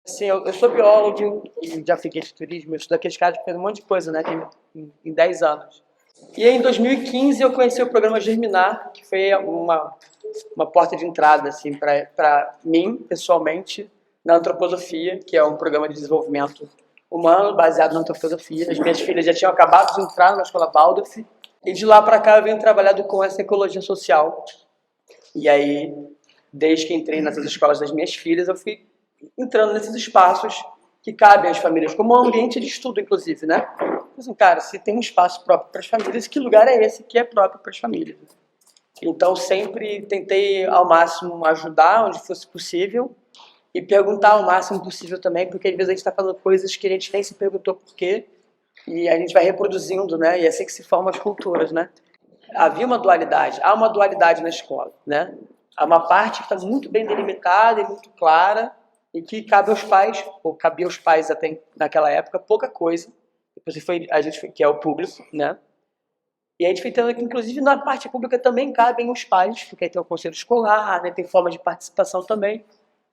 Assim, eu sou biólogo e já fiquei de turismo. Eu sou daqueles caras que fazem um monte de coisa, né? Em 10 anos. E aí, em 2015, eu conheci o programa Germinar, que foi uma porta de entrada, assim, para mim, pessoalmente, na antroposofia, que é um programa de desenvolvimento humano baseado na antroposofia. As minhas filhas já tinham acabado de entrar na escola Waldorf, e de lá para cá eu venho trabalhando com essa ecologia social. E aí, desde que entrei nessas escolas das minhas filhas, eu fui entrando nesses espaços que cabem às famílias, como um ambiente de estudo, inclusive, né? Assim, cara, se tem um espaço próprio para as famílias, que lugar é esse que é próprio para as famílias? Então, sempre tentei, ao máximo, ajudar onde fosse possível e perguntar ao máximo possível também, porque às vezes a gente está falando coisas que a gente nem se perguntou por quê e a gente vai reproduzindo, né? E é assim que se formam as culturas, né? Havia uma dualidade, há uma dualidade na escola, né? Há uma parte que está muito bem delimitada e muito clara e que cabe aos pais, ou cabia aos pais até naquela época, pouca coisa. Depois a gente foi, que é o público, né? E a gente foi entendendo que, inclusive, na parte pública também cabem os pais, porque aí tem o conselho escolar, né? Tem forma de participação também.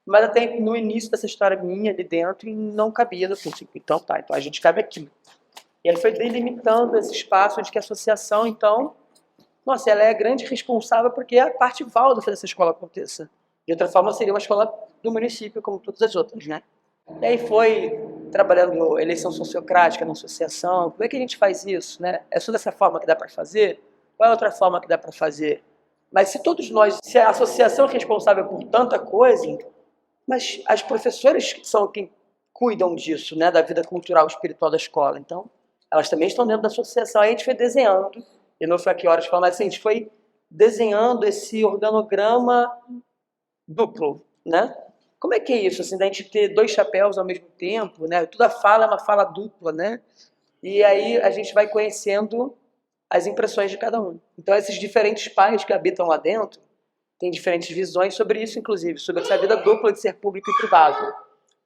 Mas até no início dessa história minha ali dentro, não cabia no curso. Então tá, então a gente cabe aqui. E aí foi delimitando esse espaço de que a associação, então, nossa, ela é a grande responsável porque é a parte válida dessa escola aconteça. De outra forma, seria uma escola do município, como todas as outras, né? E aí foi trabalhando eleição sociocrática na associação. Como é que a gente faz isso, né? É só dessa forma que dá para fazer? Qual é a outra forma que dá para fazer? Mas se todos nós, se a associação é responsável por tanta coisa, mas as professoras são quem cuidam disso, né? Da vida cultural e espiritual da escola. Então, elas também estão dentro da associação. Aí a gente foi desenhando, e não foi aqui horas falando, mas assim, a gente foi desenhando esse organograma duplo, né? Como é que é isso, assim, da gente ter dois chapéus ao mesmo tempo, né? Toda fala é uma fala dupla, né? E aí a gente vai conhecendo as impressões de cada um. Então esses diferentes pais que habitam lá dentro têm diferentes visões sobre isso, inclusive, sobre essa vida dupla de ser público e privado.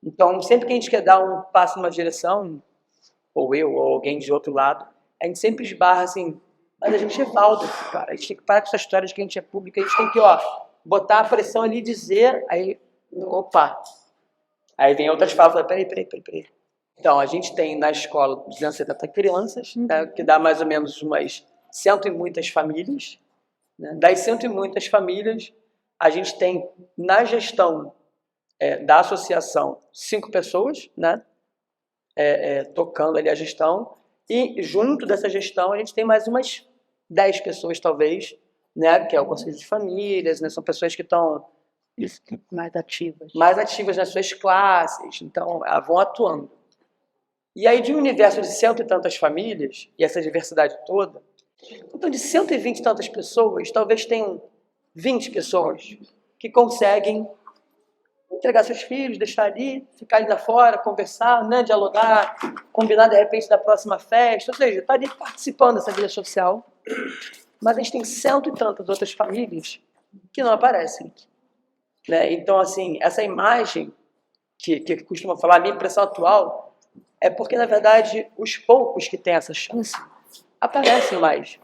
Então sempre que a gente quer dar um passo numa direção, ou eu, ou alguém de outro lado, a gente sempre esbarra assim, mas a gente é Waldorf, cara, a gente tem que parar com essa história de que a gente é público, a gente tem que, ó, botar a pressão ali e dizer, aí, opa, aí vem outras falas, peraí. Então, a gente tem na escola 270 crianças, né, que dá mais ou menos umas cento e muitas famílias, né? Das cento e muitas famílias, a gente tem na gestão da associação 5 pessoas, né, tocando ali a gestão, e junto dessa gestão a gente tem mais umas 10 pessoas, talvez, né, que é o Conselho de Famílias, né, são pessoas que estão mais ativas nas suas classes, então vão atuando. E aí, de um universo de cento e tantas famílias, e essa diversidade toda, então de 120 e tantas pessoas, talvez tenham 20 pessoas que conseguem entregar seus filhos, deixar ali, ficar ali lá fora, conversar, né, dialogar, combinar de repente da próxima festa, ou seja, está ali participando dessa vida social. Mas a gente tem cento e tantas outras famílias que não aparecem, né? Então, assim, essa imagem que costuma falar, a minha impressão atual, é porque, na verdade, os poucos que têm essa chance aparecem mais.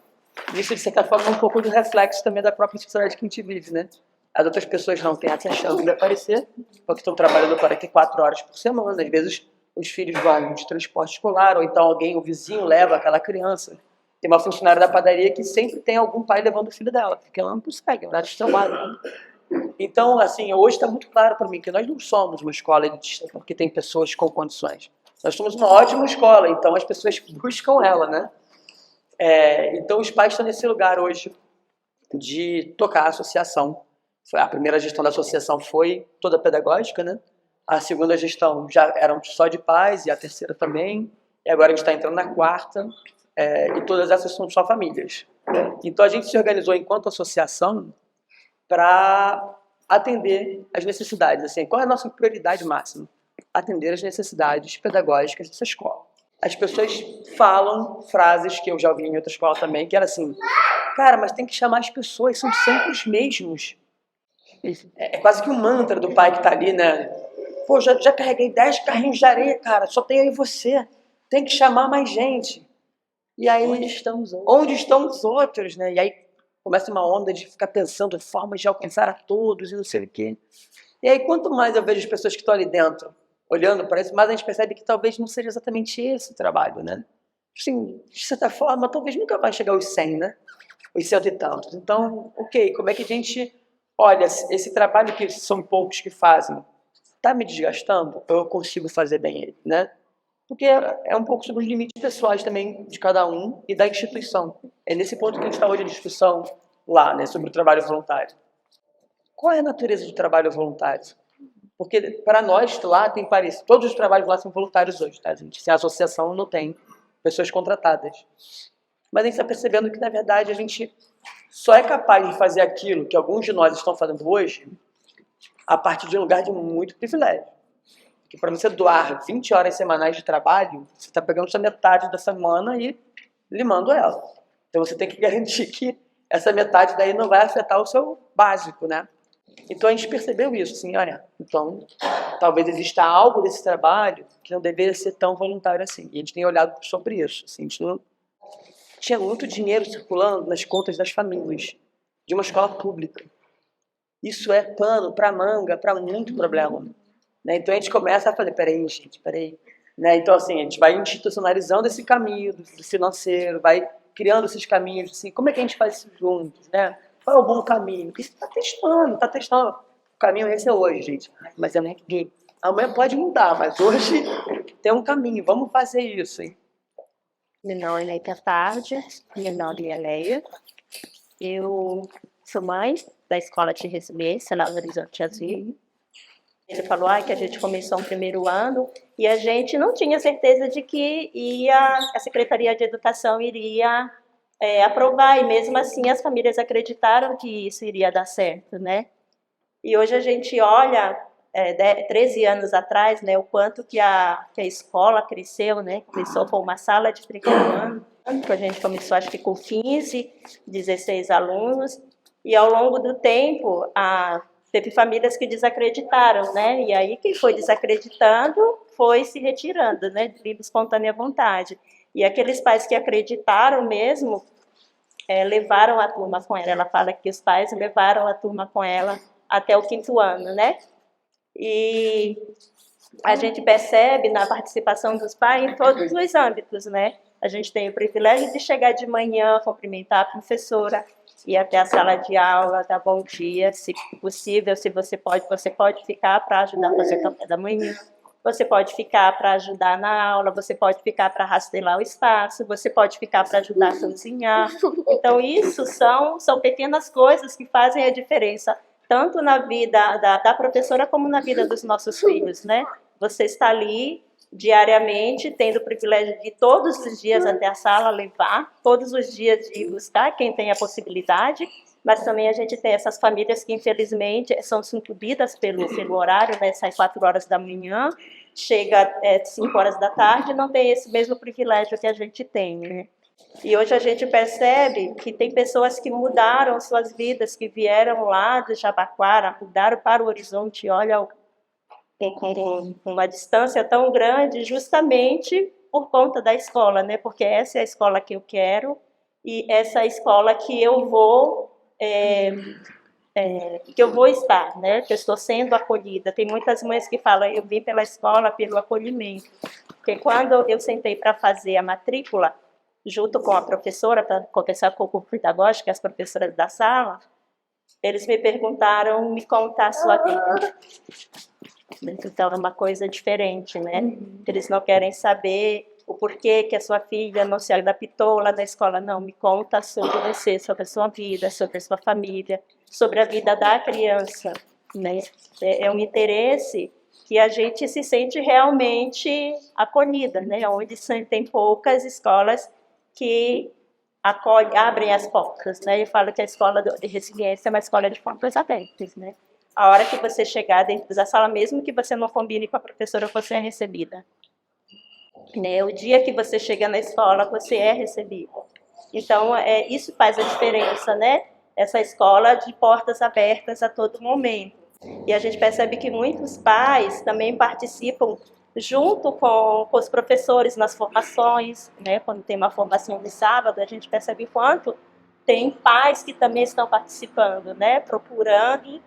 Isso, de certa forma, é um pouco do reflexo também da própria sociedade que a gente vive, né? As outras pessoas não têm essa chance de aparecer, porque estão trabalhando 44 horas por semana. Às vezes, os filhos vão de transporte escolar, ou então alguém, o vizinho, leva aquela criança. Tem uma funcionária da padaria que sempre tem algum pai levando o filho dela, porque ela não consegue, é horário de trabalho. Então, assim, hoje está muito claro para mim que nós não somos uma escola elitista porque tem pessoas com condições. Nós somos uma ótima escola, então as pessoas buscam ela, né? Então os pais estão nesse lugar hoje de tocar a associação. A primeira gestão da associação foi toda pedagógica, né? A segunda gestão já eram só de pais e a terceira também. E agora a gente está entrando na quarta e todas essas são só famílias. Então a gente se organizou enquanto associação para atender as necessidades. Assim, qual é a nossa prioridade máxima? Atender as necessidades pedagógicas dessa escola. As pessoas falam frases que eu já ouvi em outra escola também, que era assim, cara, mas tem que chamar as pessoas, são sempre os mesmos. É quase que um mantra do pai que tá ali, né? Pô, já carreguei 10 carrinhos de areia, cara, só tem eu e você. Tem que chamar mais gente. E aí, onde estão os outros, né? E aí começa uma onda de ficar pensando em formas de alcançar a todos e não sei o quê. E aí, quanto mais eu vejo as pessoas que estão ali dentro olhando para isso, mas a gente percebe que talvez não seja exatamente esse o trabalho, né? Assim, de certa forma, talvez nunca vai chegar aos 100, né? Os cento e tantos. Então, ok, como é que a gente olha esse trabalho que são poucos que fazem? Está me desgastando? Ou eu consigo fazer bem ele, né? Porque é um pouco sobre os limites pessoais também de cada um e da instituição. É nesse ponto que a gente está hoje de discussão lá, né, sobre o trabalho voluntário. Qual é a natureza do trabalho voluntário? Porque para nós lá tem parecido, todos os trabalhos lá são voluntários hoje, tá, gente? Se a associação não tem pessoas contratadas. Mas a gente está percebendo que, na verdade, a gente só é capaz de fazer aquilo que alguns de nós estão fazendo hoje a partir de um lugar de muito privilégio. Porque para você doar 20 horas semanais de trabalho, você está pegando sua metade da semana e limando ela. Então você tem que garantir que essa metade daí não vai afetar o seu básico, né? Então a gente percebeu isso, assim, olha, então talvez exista algo desse trabalho que não deveria ser tão voluntário assim. E a gente tem olhado sobre isso. Assim, a gente não tinha muito dinheiro circulando nas contas das famílias de uma escola pública. Isso é pano para manga, para muito problema. Né? Então a gente começa a fazer, peraí. Né? Então assim, a gente vai institucionalizando esse caminho do financeiro, vai criando esses caminhos, assim, como é que a gente faz isso juntos, né? Qual é o bom caminho? Porque você está testando. O caminho esse é hoje, gente. Mas é muito duro. Amanhã pode mudar, mas hoje tem um caminho, vamos fazer isso, hein? Meu nome é Leita Tarde, meu nome é Leia. Eu sou mãe da Escola de Resiliência na Horizonte Azul. Ele falou que a gente começou o primeiro ano e a gente não tinha certeza de que a Secretaria de Educação iria aprovar, e mesmo assim as famílias acreditaram que isso iria dar certo, né? E hoje a gente olha, 13 anos atrás, né, o quanto que a escola cresceu, né? Começou com uma sala de primeiro ano, que a gente começou acho que com 15, 16 alunos, e ao longo do tempo teve famílias que desacreditaram, né? E aí quem foi desacreditando foi se retirando, né? De livre espontânea vontade. E aqueles pais que acreditaram mesmo, levaram a turma com ela. Ela fala que os pais levaram a turma com ela até o 5º ano, né? E a gente percebe na participação dos pais em todos os âmbitos, né? A gente tem o privilégio de chegar de manhã, cumprimentar a professora, ir até a sala de aula, dar bom dia, se possível, se você pode ficar para ajudar a fazer o café da manhã, você pode ficar para ajudar na aula, você pode ficar para rastelar o espaço, você pode ficar para ajudar a cozinhar. Então, isso são pequenas coisas que fazem a diferença, tanto na vida da professora como na vida dos nossos filhos, né? Você está ali diariamente, tendo o privilégio de todos os dias até a sala levar, todos os dias de buscar quem tem a possibilidade, mas também a gente tem essas famílias que infelizmente são sucumbidas pelo horário, né? Sai 4 horas da manhã, chega 5 horas da tarde, não tem esse mesmo privilégio que a gente tem, né? E hoje a gente percebe que tem pessoas que mudaram suas vidas, que vieram lá de Jabaquara, mudaram para o Horizonte, olha, com uma distância tão grande, justamente por conta da escola, né? Porque essa é a escola que eu quero e essa é a escola que eu vou estar, né? Que eu estou sendo acolhida. Tem muitas mães que falam, eu vim pela escola pelo acolhimento. Porque quando eu sentei para fazer a matrícula, junto com a professora, para conversar com o grupo pedagógico, as professoras da sala, eles me perguntaram, me contar a sua vida. Então, é uma coisa diferente, né? Eles não querem saber o porquê que a sua filha não se adaptou lá na escola. Não, me conta sobre você, sobre a sua vida, sobre a sua família, sobre a vida da criança, né? É um interesse que a gente se sente realmente acolhida, né? Onde tem poucas escolas que abrem as portas, né? Eu falo que a escola de resiliência é uma escola de portas abertas, né? A hora que você chegar dentro da sala, mesmo que você não combine com a professora, você é recebida. Né? O dia que você chega na escola, você é recebida. Então, isso faz a diferença, né? Essa escola de portas abertas a todo momento. E a gente percebe que muitos pais também participam junto com os professores nas formações, né? Quando tem uma formação de sábado, a gente percebe quanto tem pais que também estão participando, né? Procurando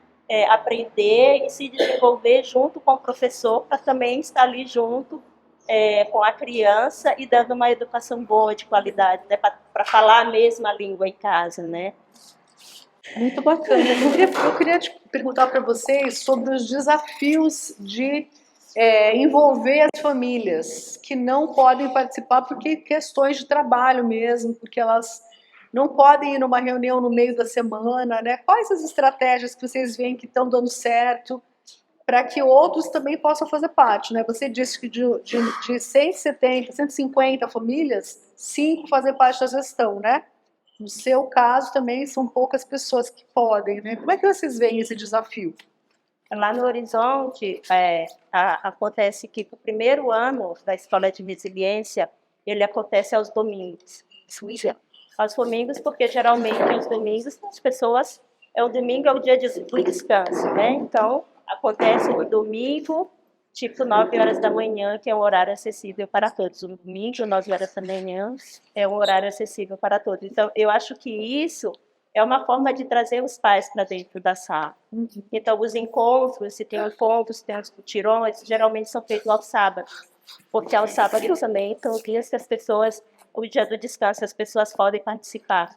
aprender e se desenvolver junto com o professor, para também estar ali junto com a criança e dando uma educação boa, de qualidade, né, para falar a mesma língua em casa, né? Muito bacana. Eu queria te perguntar para vocês sobre os desafios de envolver as famílias que não podem participar porque questões de trabalho mesmo, porque elas não podem ir numa reunião no meio da semana, né? Quais as estratégias que vocês veem que estão dando certo para que outros também possam fazer parte, né? Você disse que de 170, 150 famílias, 5 fazem parte da gestão, né? No seu caso também são poucas pessoas que podem, né? Como é que vocês veem esse desafio? Lá no Horizonte, acontece que o primeiro ano da Escola de Resiliência, ele acontece aos domingos. Aos domingos, porque geralmente aos domingos as pessoas, o domingo é o dia de descanso, né? Então, acontece no domingo, tipo 9 horas da manhã, que é um horário acessível para todos. O domingo, 9 horas da manhã, é um horário acessível para todos. Então, eu acho que isso é uma forma de trazer os pais para dentro da sala. Então, os encontros, se tem encontros, se tem os mutirões, geralmente são feitos aos sábados, porque aos sábados também são dias que as pessoas, o dia do descanso, as pessoas podem participar.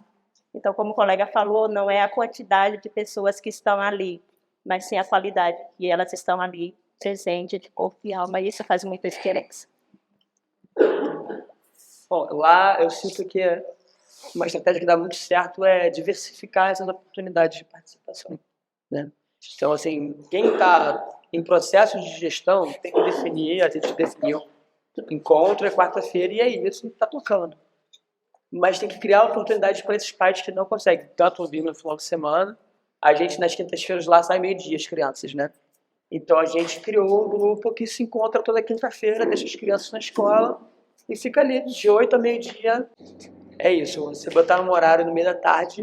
Então, como o colega falou, não é a quantidade de pessoas que estão ali, mas sim a qualidade, e elas estão ali presentes, de corpo e alma, e isso faz muita diferença. Bom, lá eu sinto que uma estratégia que dá muito certo é diversificar essas oportunidades de participação, né? Então, assim, quem está em processo de gestão tem que definir, a gente definiu, encontro é quarta-feira e é isso, está tocando. Mas tem que criar oportunidades para esses pais que não conseguem tanto vir no final de semana. A gente, nas quintas-feiras, lá sai meio-dia as crianças, né? Então, a gente criou um grupo que se encontra toda quinta-feira, deixa as crianças na escola e fica ali de 8 a meio-dia. É isso, você botar um horário no meio da tarde,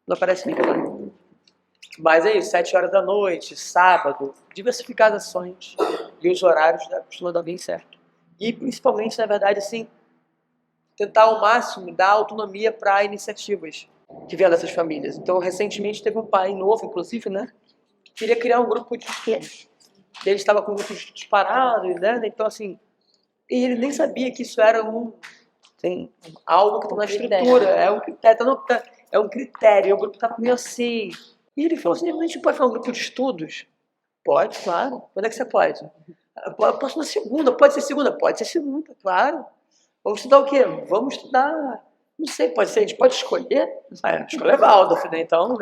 não aparece ninguém lá. Mas é isso, 7 horas da noite, sábado, diversificar as ações e os horários costuma dar bem certo. E principalmente, na verdade, assim, tentar ao máximo dar autonomia para iniciativas que vêm dessas famílias. Então, recentemente teve um pai novo, inclusive, né, que queria criar um grupo de estudos. Ele estava com um grupo de estudos parados, né, então assim, e ele nem sabia que isso era algo que está na estrutura, é um critério, o grupo estava meio assim. E ele falou assim, a gente pode fazer um grupo de estudos? Pode, claro. Quando é que você pode? Eu posso na segunda, pode ser segunda? Pode ser segunda, claro. Vamos estudar o quê? Vamos estudar, não sei, pode ser, a gente pode escolher. Escolher Waldorf, né, então.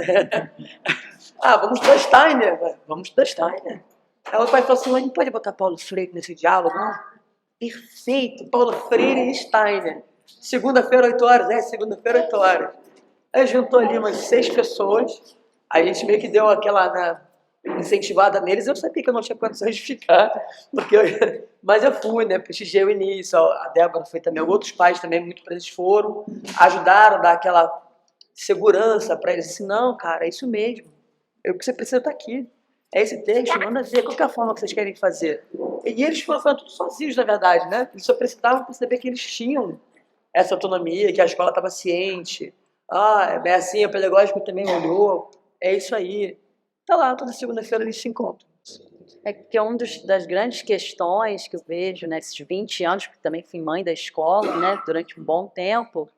Vamos estudar Steiner, vamos estudar Steiner. Aí o pai falou assim, mas não pode botar Paulo Freire nesse diálogo, não? Perfeito, Paulo Freire e Steiner. Segunda-feira, 8 horas, segunda-feira, 8 horas. Aí juntou ali umas 6 pessoas, a gente meio que deu aquela incentivada neles, eu sabia que eu não tinha condições de ficar, mas eu fui, né, prestigiei o início, a Débora foi também, outros pais também, muito presentes foram, ajudaram a dar aquela segurança para eles, assim, não, cara, é isso mesmo, o que você precisa estar aqui, é esse texto, manda ver, qual que é a forma que vocês querem fazer. E eles foram tudo sozinhos, na verdade, né, eles só precisavam perceber que eles tinham essa autonomia, que a escola estava ciente, é assim, o pedagógico também olhou, é isso aí. Tá lá, toda segunda-feira eles se encontram. É que das grandes questões que eu vejo nesses 20 anos, porque também fui mãe da escola, né, durante um bom tempo,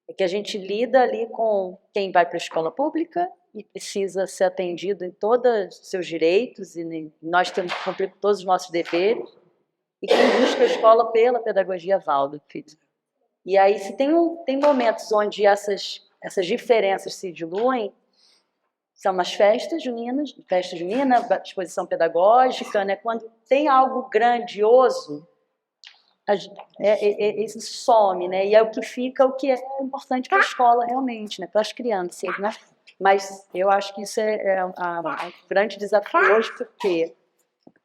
é que a gente lida ali com quem vai para a escola pública e precisa ser atendido em todos os seus direitos, e nós temos que cumprir com todos os nossos deveres, e quem busca a escola pela pedagogia Waldorf. E aí, se tem momentos onde essas diferenças se diluem, são nas festas juninas, exposição pedagógica, né? Quando tem algo grandioso, isso some, né? E é o que fica, o que é importante para a escola realmente, né? Para as crianças, né? Mas eu acho que isso é um grande desafio hoje, porque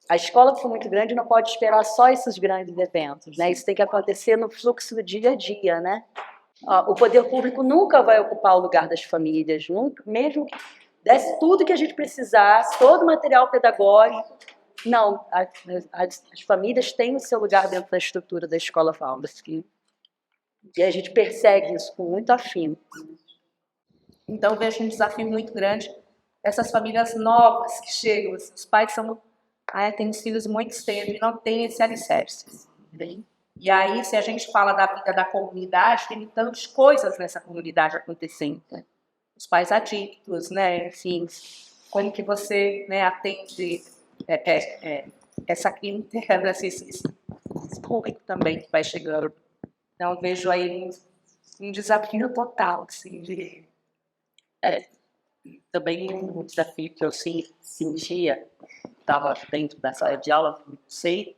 a escola, que for muito grande, não pode esperar só esses grandes eventos, né? Isso tem que acontecer no fluxo do dia a dia, né? O poder público nunca vai ocupar o lugar das famílias, nunca, mesmo que desse tudo que a gente precisasse, todo o material pedagógico. Não, as famílias têm o seu lugar dentro da estrutura da escola Waldorf. E a gente persegue isso com muito afinco. Então, vejo um desafio muito grande essas famílias novas que chegam, os pais são, têm os filhos muito cedo e não têm esse alicerce. E aí, se a gente fala da vida da comunidade, tem tantas coisas nessa comunidade acontecendo. Os pais adictos, né? Assim, como que você, né, atende essa clientela, esse público também que vai chegando. Então, eu vejo aí um desafio total, assim, Também um desafio que eu sentia, estava dentro da sala de aula, não sei,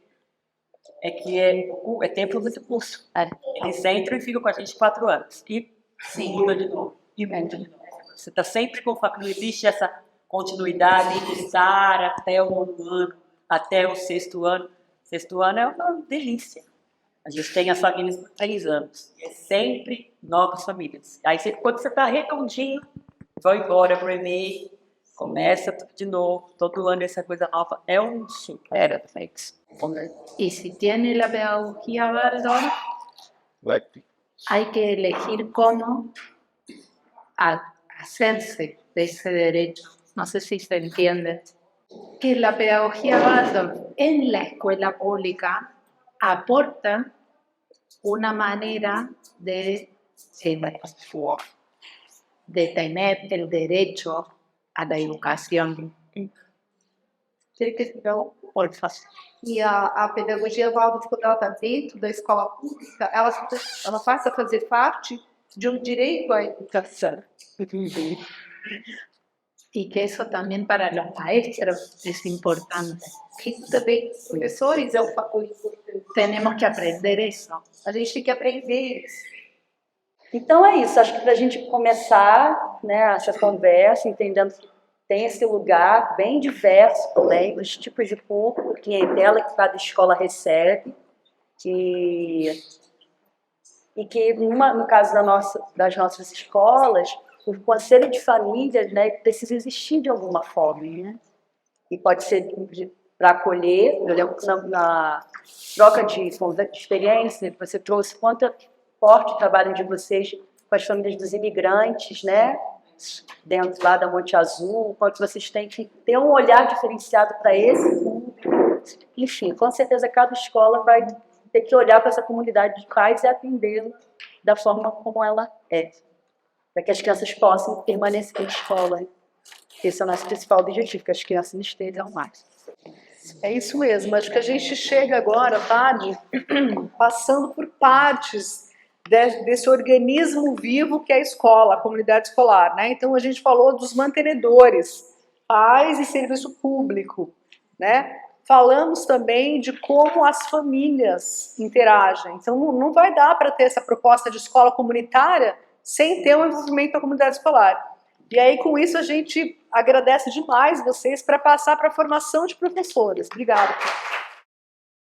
é que é tempo muito curso. Eles entram e ficam com a gente 4 anos. E muda de novo. E muda de novo. Você está sempre com família, não existe essa continuidade de estar até o 9º ano, até o 6º ano. 6º ano é uma delícia. A gente tem as famílias por 3 anos. É sempre novas famílias. Aí, quando você está redondinho, vai embora para o EMEI, começa tudo de novo, todo ano essa coisa nova. É um super reflexo. Y si tiene la pedagogía Waldorf, hay que elegir cómo hacerse de ese derecho. No sé si se entiende. Que la pedagogía Waldorf en la escuela pública aporta una manera de tener el derecho a la educación. E a pedagogia Waldorf, quando ela está dentro da escola pública, ela passa a fazer parte de um direito à educação. Y que eso también para los maestros es importante. Isso também, os professores, é um fator importante. Tenemos que aprender eso. A gente tem que aprender isso. Então é isso, acho que para a gente começar, né, essa conversa, entendendo que tem esse lugar bem diverso também, os tipos de público, clientela que cada escola recebe, e que no caso das nossas escolas, o conselho de famílias, né, precisa existir de alguma forma, né? E pode ser para acolher. Eu lembro que na troca de experiência, você trouxe quanto é forte o trabalho de vocês com as famílias dos imigrantes, né? Dentro lá da Monte Azul, quanto vocês têm que ter um olhar diferenciado para esse público. Enfim, com certeza cada escola vai ter que olhar para essa comunidade de pais e atendê-la da forma como ela é, para que as crianças possam permanecer na escola. Esse é o nosso principal objetivo, que as crianças estejam mais. É isso mesmo, acho que a gente chega agora, Tani, passando por partes desse organismo vivo que é a escola, a comunidade escolar, né? Então a gente falou dos mantenedores, pais e serviço público, né? Falamos também de como as famílias interagem. Então não vai dar para ter essa proposta de escola comunitária sem ter o envolvimento da comunidade escolar. E aí, com isso, a gente agradece demais vocês para passar para a formação de professores. Obrigada.